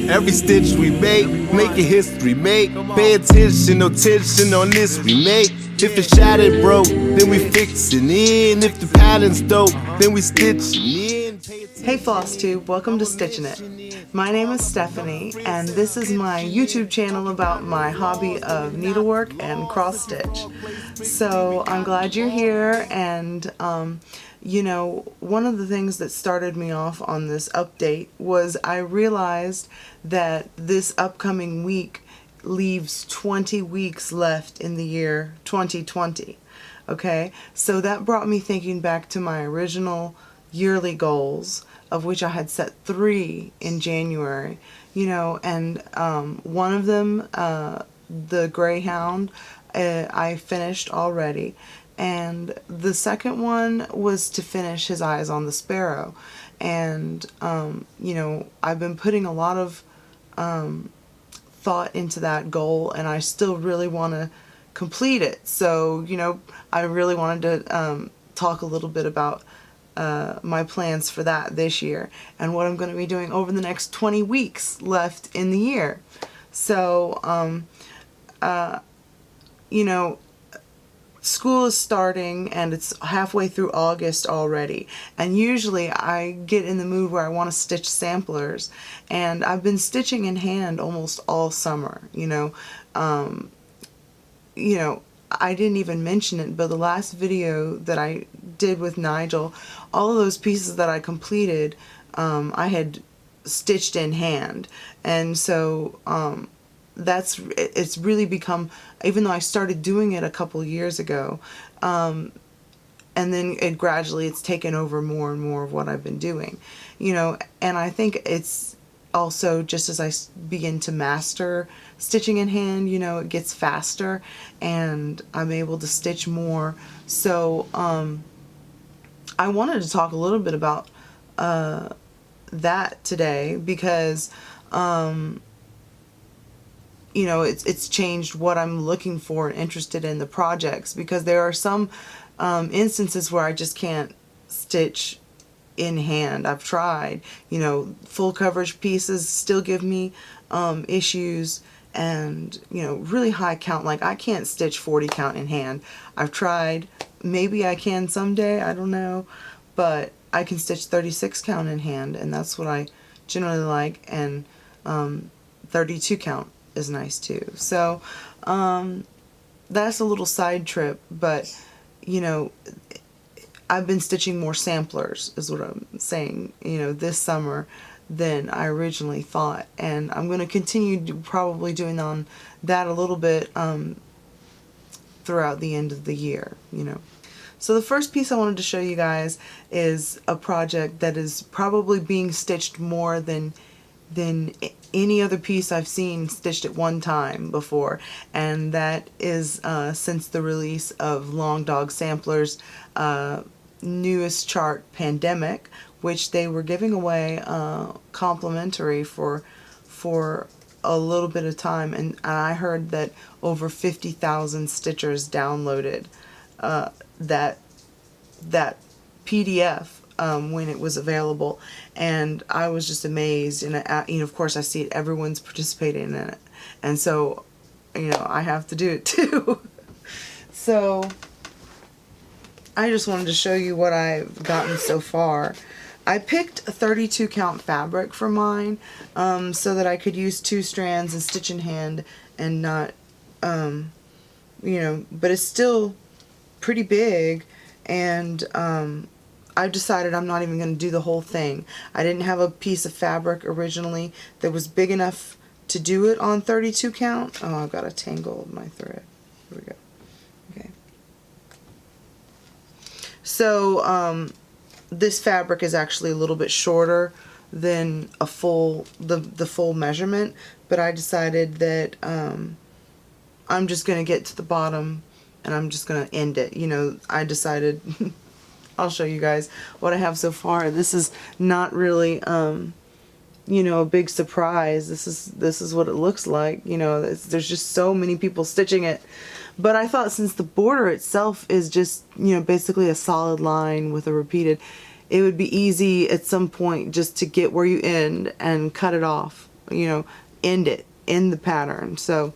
Every stitch we make a history, make. Pay attention, no tension on this we make. If the shattered broke, then we fixin' in. If the pattern's dope, then we stitchin' in. Hey Flosstube, welcome to Stitchin' It. My name is Stephanie, and this is my YouTube channel about my hobby of needlework and cross stitch. So I'm glad you're here, and you know, one of the things that started me off on this update was I realized that this upcoming week leaves 20 weeks left in the year 2020. Okay, so that brought me thinking back to my original yearly goals, of which I had set 3 in January, you know, and one of them, the Greyhound, I finished already, and the second one was to finish his eyes on the Sparrow. And you know, I've been putting a lot of thought into that goal, and I still really want to complete it. So, you know, I really wanted to talk a little bit about my plans for that this year and what I'm going to be doing over the next 20 weeks left in the year. So, you know, school is starting and it's halfway through August already, and usually I get in the mood where I want to stitch samplers, and I've been stitching in hand almost all summer, you know. I didn't even mention it, but the last video that I did with Nigel, all of those pieces that I completed, I had stitched in hand. And so it's really become, even though I started doing it a couple years ago, and then it's taken over more and more of what I've been doing, you know. And I think it's also, just as I begin to master stitching in hand, you know, it gets faster and I'm able to stitch more. So I wanted to talk a little bit about that today, because you know, it's changed what I'm looking for and interested in the projects, because there are some instances where I just can't stitch in hand. I've tried, you know, full coverage pieces still give me issues, and you know, really high count, like I can't stitch 40 count in hand. I've tried, maybe I can someday, I don't know, but I can stitch 36 count in hand, and that's what I generally like, and 32 count is nice too. So that's a little side trip, but you know, I've been stitching more samplers, is what I'm saying, you know, this summer than I originally thought, and I'm going to continue probably doing on that a little bit throughout the end of the year, you know. So the first piece I wanted to show you guys is a project that is probably being stitched more than any other piece I've seen stitched at one time before, and that is since the release of Long Dog Sampler's newest chart, Pandemic, which they were giving away complimentary for a little bit of time, and I heard that over 50,000 stitchers downloaded that PDF when it was available, and I was just amazed. And you know, of course I see it, everyone's participating in it, and so, you know, I have to do it too. So I just wanted to show you what I've gotten so far. I picked a 32 count fabric for mine, so that I could use 2 strands and stitch in hand and not, you know, but it's still pretty big, and I've decided I'm not even going to do the whole thing. I didn't have a piece of fabric originally that was big enough to do it on 32 count. Oh, I've got to tangle my thread. Here we go. Okay. So this fabric is actually a little bit shorter than a full the full measurement, but I decided that I'm just going to get to the bottom and I'm just going to end it. You know, I decided I'll show you guys what I have so far. This is not really you know, a big surprise. This is what it looks like. You know, there's just so many people stitching it. But I thought, since the border itself is just, you know, basically a solid line with a repeated, it would be easy at some point just to get where you end and cut it off end it in the pattern. So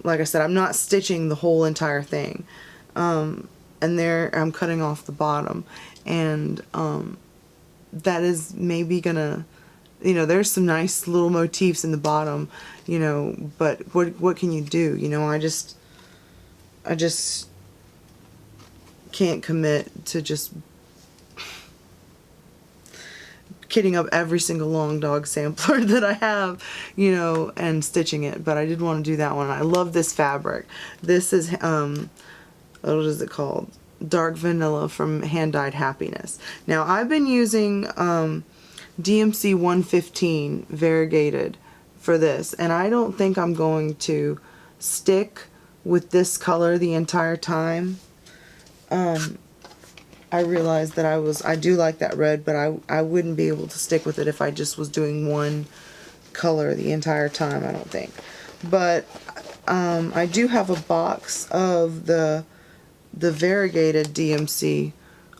like I said, I'm not stitching the whole entire thing. And there I'm cutting off the bottom, and that is maybe gonna, there's some nice little motifs in the bottom, but what can you do? I just can't commit to just kitting up every single long dog sampler that I have, and stitching it. But I did want to do that one. I love this fabric. This is what is it called? Dark Vanilla from Hand Dyed Happiness. Now I've been using DMC 115 variegated for this, and I don't think I'm going to stick with this color the entire time. I realized that I do like that red, but I wouldn't be able to stick with it if I just was doing one color the entire time, I don't think. But I do have a box of the variegated DMC.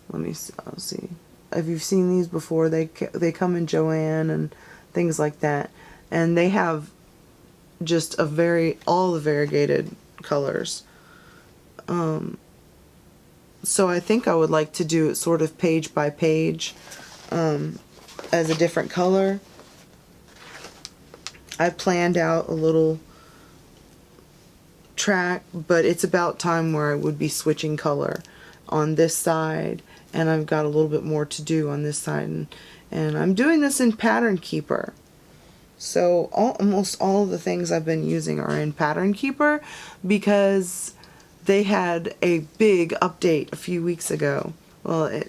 Let me see. I'll see. Have you seen these before? They come in Joanne and things like that, and they have just all the variegated colors. So I think I would like to do it sort of page by page, as a different color. I planned out a little track, but it's about time where I would be switching color on this side, and I've got a little bit more to do on this side, and I'm doing this in Pattern Keeper. So almost all of the things I've been using are in Pattern Keeper, because they had a big update a few weeks ago. Well,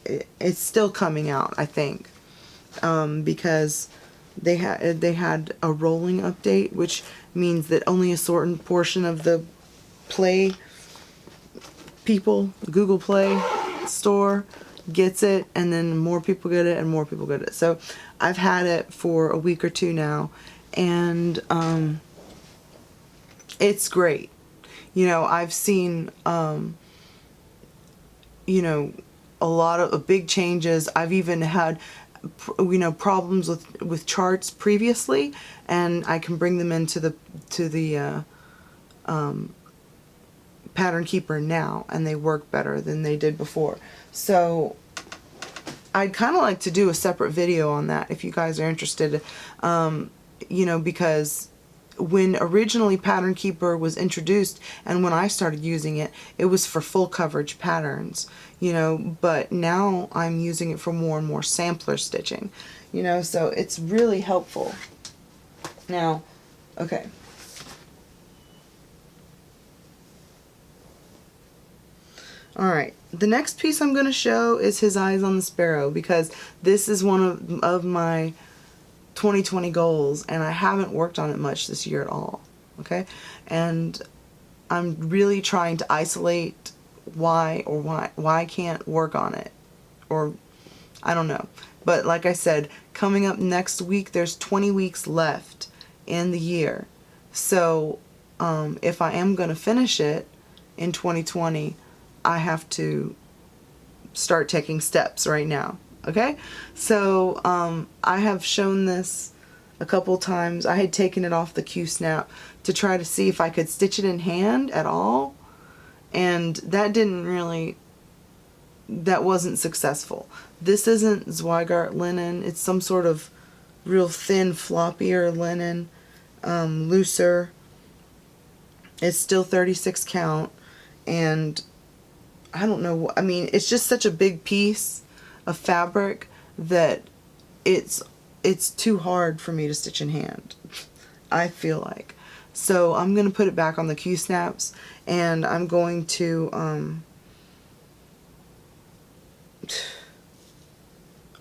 it's still coming out, I think, because they had a rolling update, which means that only a certain portion of the Play people, Google Play store, gets it, and then more people get it and more people get it. So I've had it for a week or two now, and it's great. I've seen a lot of big changes. I've even had problems with charts previously, and I can bring them into the Pattern Keeper now, and they work better than they did before. So I'd kind of like to do a separate video on that if you guys are interested, because when originally Pattern Keeper was introduced and when I started using it, it was for full coverage patterns, but now I'm using it for more and more sampler stitching, so it's really helpful. Now, okay. Alright, the next piece I'm going to show is his eyes on the sparrow, because this is one of my 2020 goals, and I haven't worked on it much this year at all. Okay, and I'm really trying to isolate why I can't work on it, or I don't know. But like I said, coming up next week, there's 20 weeks left in the year. So if I am going to finish it in 2020, I have to start taking steps right now. Okay, so I have shown this a couple times. I had taken it off the Q-snap to try to see if I could stitch it in hand at all, and that wasn't successful. This isn't Zweigart linen. It's some sort of real thin, floppier linen, looser. It's still 36 count, and I don't know. I mean, it's just such a big piece of fabric that it's too hard for me to stitch in hand, I feel like. So I'm going to put it back on the Q-snaps, and I'm going to I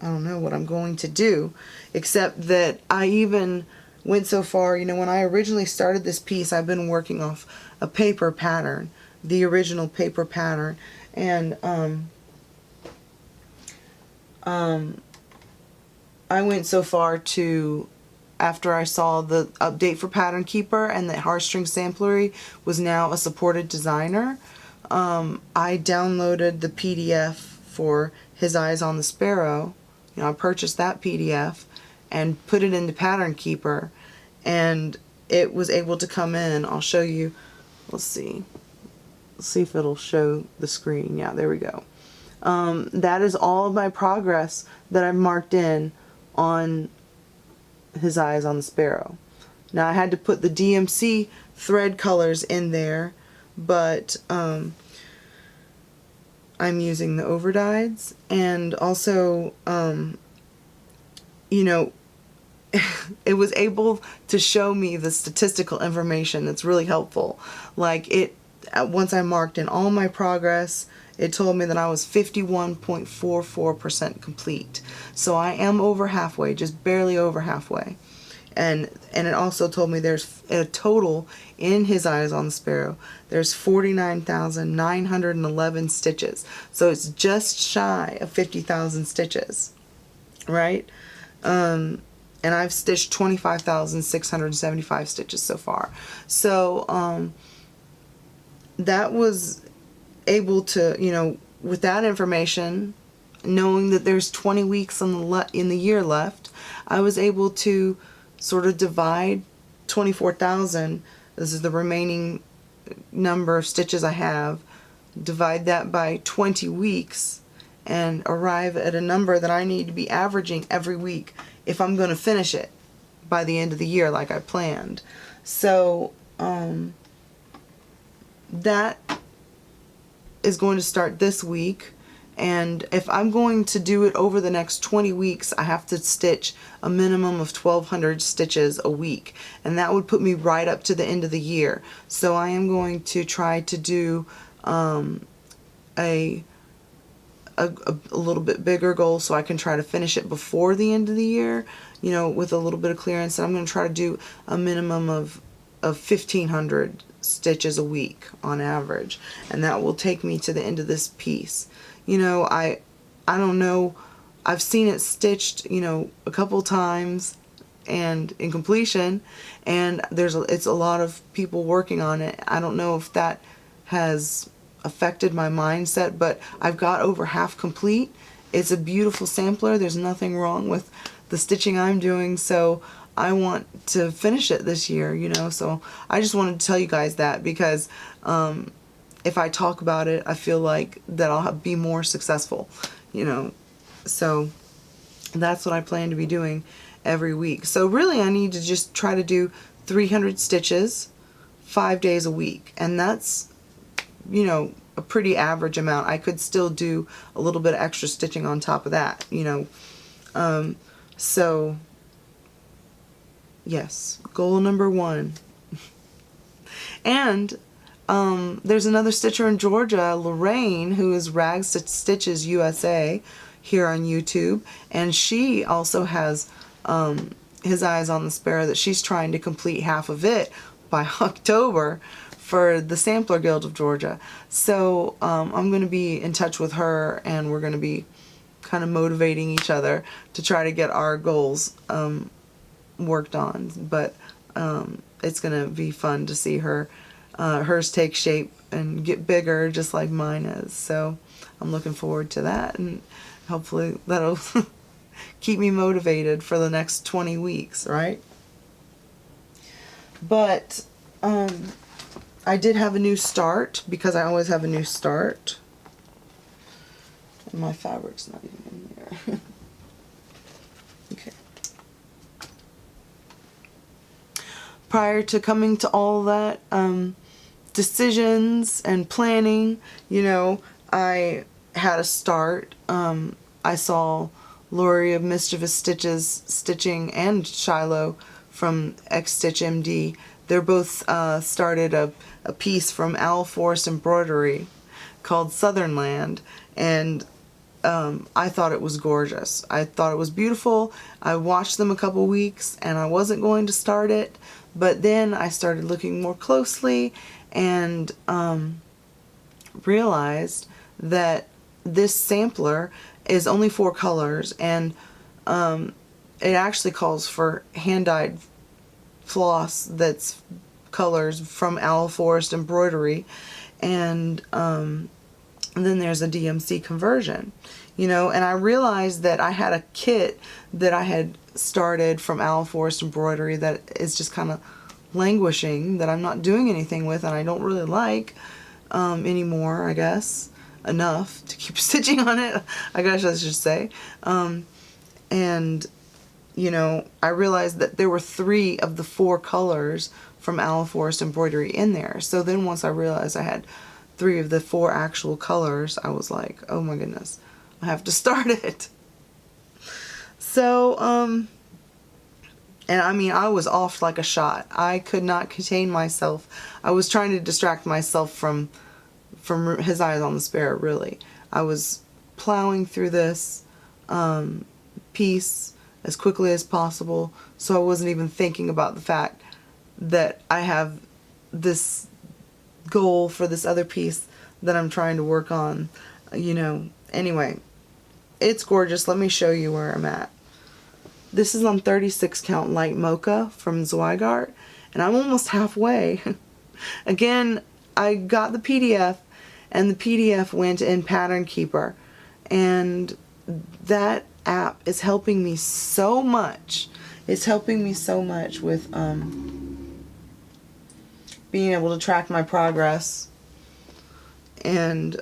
don't know what I'm going to do, except that I even went so far, when I originally started this piece, I've been working off a paper pattern, the original paper pattern, and I went so far to, after I saw the update for Pattern Keeper and that Heartstring Samplery was now a supported designer, I downloaded the PDF for His Eyes on the Sparrow. I purchased that PDF and put it into Pattern Keeper, and it was able to come in. I'll show you. Let's see if it'll show the screen. Yeah, there we go. That is all of my progress that I've marked in on his eyes on the Sparrow. Now I had to put the DMC thread colors in there, but I'm using the overdyes, and also you know, it was able to show me the statistical information that's really helpful. Like once I marked in all my progress, it told me that I was 51.44% complete. So I am over halfway, just barely over halfway. And it also told me there's a total in his eyes on the Sparrow. There's 49,911 stitches. So it's just shy of 50,000 stitches, right? And I've stitched 25,675 stitches so far. So that was able to, you know, with that information, knowing that there's 20 weeks in the year left, I was able to sort of divide 24,000, this is the remaining number of stitches I have, divide that by 20 weeks and arrive at a number that I need to be averaging every week if I'm going to finish it by the end of the year like I planned. So that is going to start this week, and if I'm going to do it over the next 20 weeks, I have to stitch a minimum of 1,200 stitches a week, and that would put me right up to the end of the year. So I am going to try to do a little bit bigger goal so I can try to finish it before the end of the year, you know, with a little bit of clearance. And I'm going to try to do a minimum of 1,500 stitches a week on average, and that will take me to the end of this piece. You know, I don't know, I've seen it stitched, you know, a couple times and in completion, and it's a lot of people working on it. I don't know if that has affected my mindset, but I've got over half complete. It's a beautiful sampler. There's nothing wrong with the stitching I'm doing, so I want to finish it this year, you know. So I just wanted to tell you guys that, because if I talk about it, I feel like that I'll be more successful, you know. So that's what I plan to be doing every week. So really I need to just try to do 300 stitches 5 days a week, and that's, you know, a pretty average amount. I could still do a little bit of extra stitching on top of that, you know. So yes, goal number 1. And there's another stitcher in Georgia, Lorraine, who is Rags Stitches USA here on YouTube, and she also has his eyes on the Sparrow that she's trying to complete half of it by October for the Sampler Guild of Georgia. So I'm going to be in touch with her, and we're going to be kind of motivating each other to try to get our goals worked on. But it's going to be fun to see hers take shape and get bigger just like mine is. So I'm looking forward to that, and hopefully that'll keep me motivated for the next 20 weeks, right? But I did have a new start, because I always have a new start. And my fabric's not even in there. Okay. Prior to coming to all that decisions and planning, you know, I had a start. I saw Lori of Mischievous Stitches stitching, and Shiloh from X Stitch MD. They're both started a piece from Owl Forest Embroidery called Southernland, and I thought it was gorgeous. I thought it was beautiful. I watched them a couple weeks, and I wasn't going to start it, but then I started looking more closely and realized that this sampler is only 4 colors, and it actually calls for hand-dyed floss that's colors from Owl Forest Embroidery, and then there's a DMC conversion, you know. And I realized that I had a kit that I had started from Owl Forest embroidery that is just kind of languishing, that I'm not doing anything with, and I don't really like anymore, I guess, enough to keep stitching on it, I guess I should say. And you know, I realized that there were 3 of the 4 colors from Owl Forest embroidery in there. So then once I realized I had 3 of the 4 actual colors, I was like, oh my goodness, I have to start it. So, and I mean, I was off like a shot. I could not contain myself. I was trying to distract myself from His Eyes on the Sparrow, really. I was plowing through this piece as quickly as possible, so I wasn't even thinking about the fact that I have this goal for this other piece that I'm trying to work on, you know. Anyway, it's gorgeous. Let me show you where I'm at. This is on 36 count light mocha from Zweigart, and I'm almost halfway. Again, I got the PDF, and the PDF went in Pattern Keeper, and that app is helping me so much. It's helping me so much with being able to track my progress, and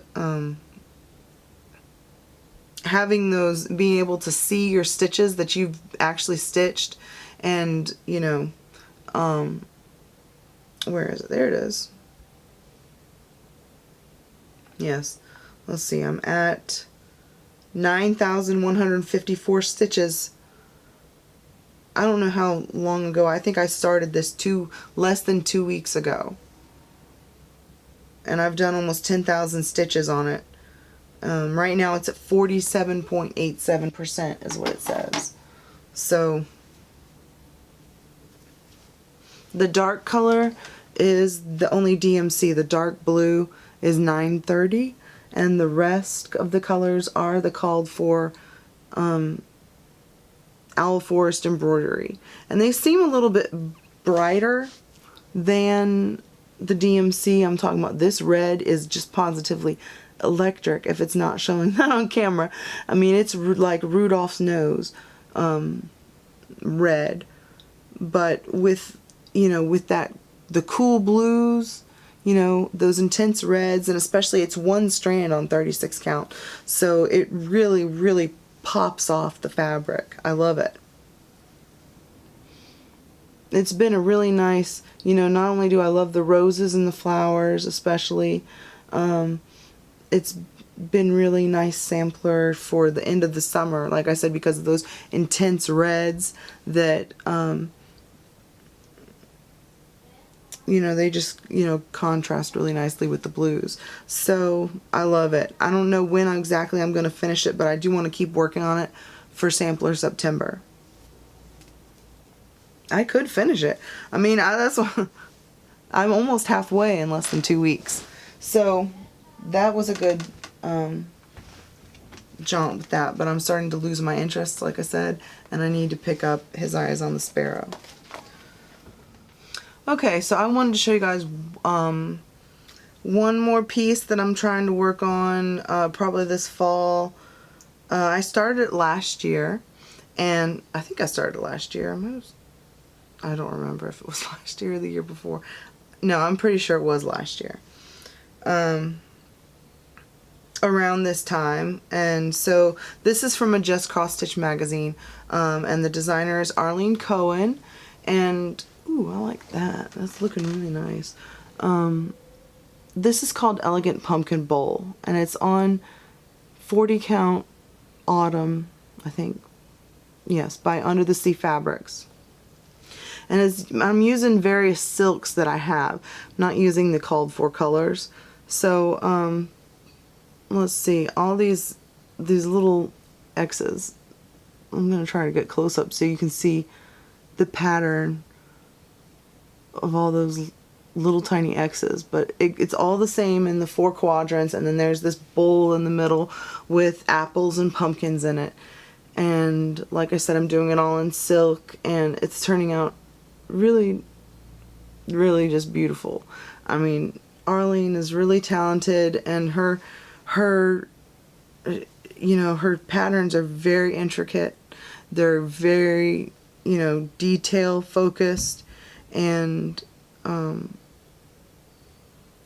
having those, being able to see your stitches that you've actually stitched, and you know, where is it? There it is. Yes, let's see, I'm at 9,154 stitches. I don't know how long ago. I think I started this less than 2 weeks ago, and I've done almost 10,000 stitches on it. Right now it's at 47.87% is what it says. So the dark color is the only DMC. The dark blue is 930, and the rest of the colors are the called for Owl Forest embroidery, and they seem a little bit brighter than the DMC. I'm talking about this red is just positively electric, if it's not showing that on camera. I mean, it's like Rudolph's nose red, but with, you know, with that, the cool blues, you know, those intense reds, and especially it's one strand on 36 count, so it really, really pops off the fabric. I love it. It's been a really nice, you know, not only do I love the roses and the flowers especially, it's been really nice sampler for the end of the summer, like I said, because of those intense reds that you know, they just, you know, contrast really nicely with the blues. So I love it. I don't know when exactly I'm going to finish it, but I do want to keep working on it for Sampler September. I could finish it. I mean, that's I'm almost halfway in less than 2 weeks. So that was a good jaunt with that, but I'm starting to lose my interest, like I said, and I need to pick up His Eyes on the Sparrow. Okay, so I wanted to show you guys one more piece that I'm trying to work on probably this fall. I started it last year, and I think I started last year. I don't remember if it was last year or the year before. No, I'm pretty sure it was last year. Around this time. And so this is from a Just Cross Stitch magazine, and the designer is Arlene Cohen, and ooh, I like that. That's looking really nice. This is called Elegant Pumpkin Bowl, and it's on 40 count autumn, I think. Yes, by Under the Sea Fabrics. And I'm using various silks that I have, I'm not using the called for colors. So let's see, all these little X's. I'm gonna try to get close up so you can see the pattern of all those little tiny X's, but it's all the same in the 4 quadrants, and then there's this bowl in the middle with apples and pumpkins in it. And like I said, I'm doing it all in silk, and it's turning out really, really just beautiful. I mean, Arlene is really talented, and her you know, her patterns are very intricate. They're very, you know, detail focused, and I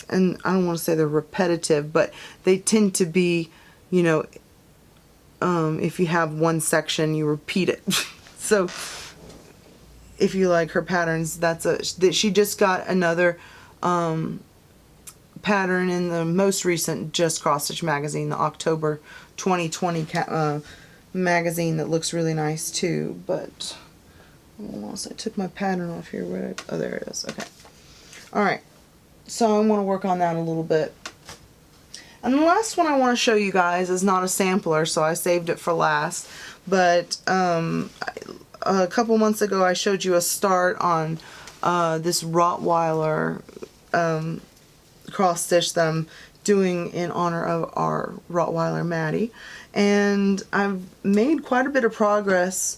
don't want to say they're repetitive, but they tend to be, you know, if you have one section, you repeat it. So if you like her patterns, she just got another pattern in the most recent Just Cross Stitch magazine, the October 2020 magazine, that looks really nice too. But almost, I took my pattern off here. Oh, there it is. Okay. All right. So I want to work on that a little bit. And the last one I want to show you guys is not a sampler, so I saved it for last. But a couple months ago, I showed you a start on this Rottweiler cross stitch that I'm doing in honor of our Rottweiler Maddie. And I've made quite a bit of progress.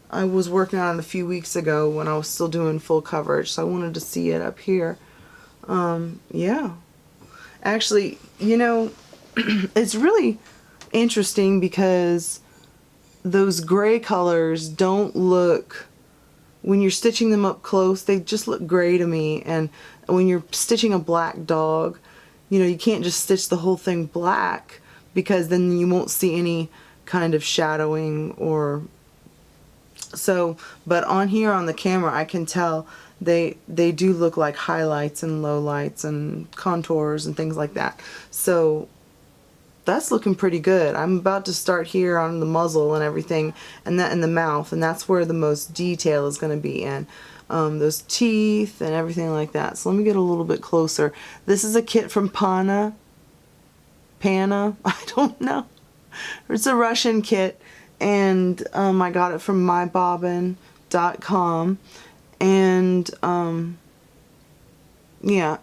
I was working on it a few weeks ago when I was still doing full coverage, so I wanted to see it up here. Yeah. Actually, you know, it's really interesting because those gray colors don't look, when you're stitching them up close, they just look gray to me. And when you're stitching a black dog, you know, you can't just stitch the whole thing black, because then you won't see any kind of shadowing or so. But on here on the camera, I can tell they do look like highlights and lowlights and contours and things like that. So that's looking pretty good. I'm about to start here on the muzzle and everything, and that in the mouth, and that's where the most detail is going to be in. Those teeth and everything like that. So let me get a little bit closer. This is a kit from Panna, I don't know. It's a Russian kit, and I got it from mybobbin.com. And yeah,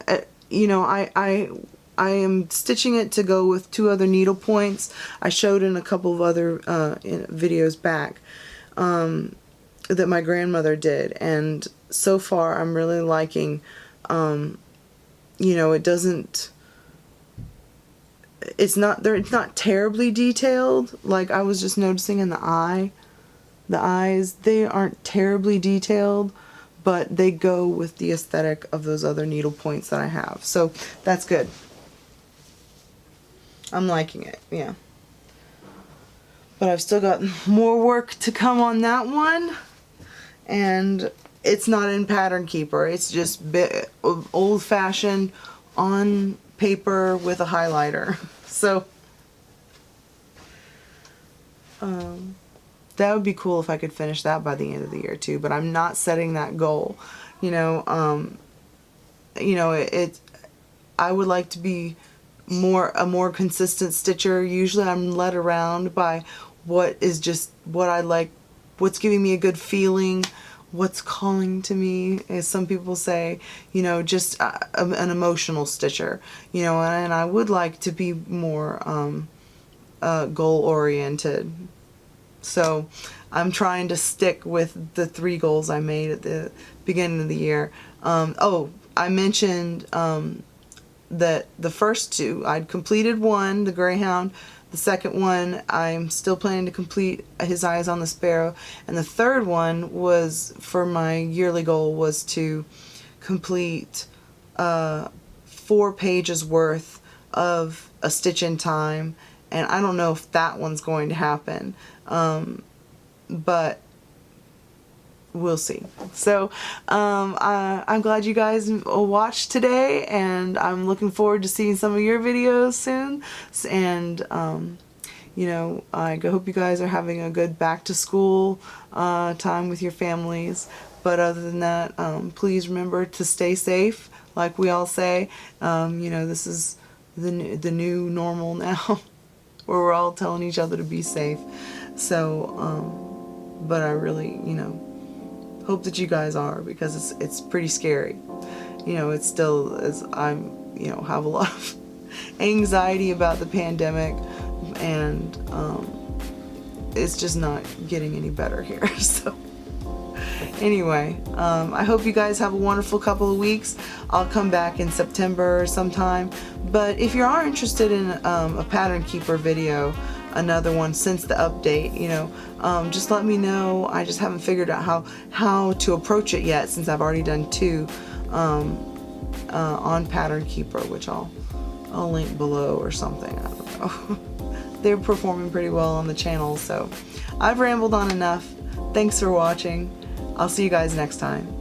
you know, I am stitching it to go with 2 other needle points I showed in a couple of other videos back that my grandmother did. And so far I'm really liking, you know, it's not terribly detailed. Like I was just noticing in the eyes, they aren't terribly detailed, but they go with the aesthetic of those other needle points that I have. So that's good. I'm liking it, yeah. But I've still got more work to come on that one. And it's not in Pattern Keeper. It's just old-fashioned on paper with a highlighter. So that would be cool if I could finish that by the end of the year too, but I'm not setting that goal. You know, I would like to be a more consistent stitcher. Usually I'm led around by what I like, what's giving me a good feeling, what's calling to me, as some people say, you know, just an emotional stitcher, you know, and I would like to be more goal oriented. So I'm trying to stick with the 3 goals I made at the beginning of the year. Oh, I mentioned that the first 2, I'd completed one, the Greyhound. The second one, I'm still planning to complete His Eyes on the Sparrow. And the third one was, for my yearly goal, was to complete 4 pages worth of A Stitch in Time. And I don't know if that one's going to happen. But we'll see. So I'm glad you guys watched today, and I'm looking forward to seeing some of your videos soon. And you know, I hope you guys are having a good back to school time with your families. But other than that, please remember to stay safe, like we all say. You know, this is the new normal now, where we're all telling each other to be safe. So but I really, you know, hope that you guys are, because it's pretty scary. You know, it's still, as I'm, you know, have a lot of anxiety about the pandemic, and it's just not getting any better here. So anyway, I hope you guys have a wonderful couple of weeks. I'll come back in September sometime. But if you are interested in a Pattern Keeper video, another one since the update, you know. Just let me know. I just haven't figured out how to approach it yet, since I've already done 2 on Pattern Keeper, which I'll link below or something. I don't know. They're performing pretty well on the channel. So I've rambled on enough. Thanks for watching. I'll see you guys next time.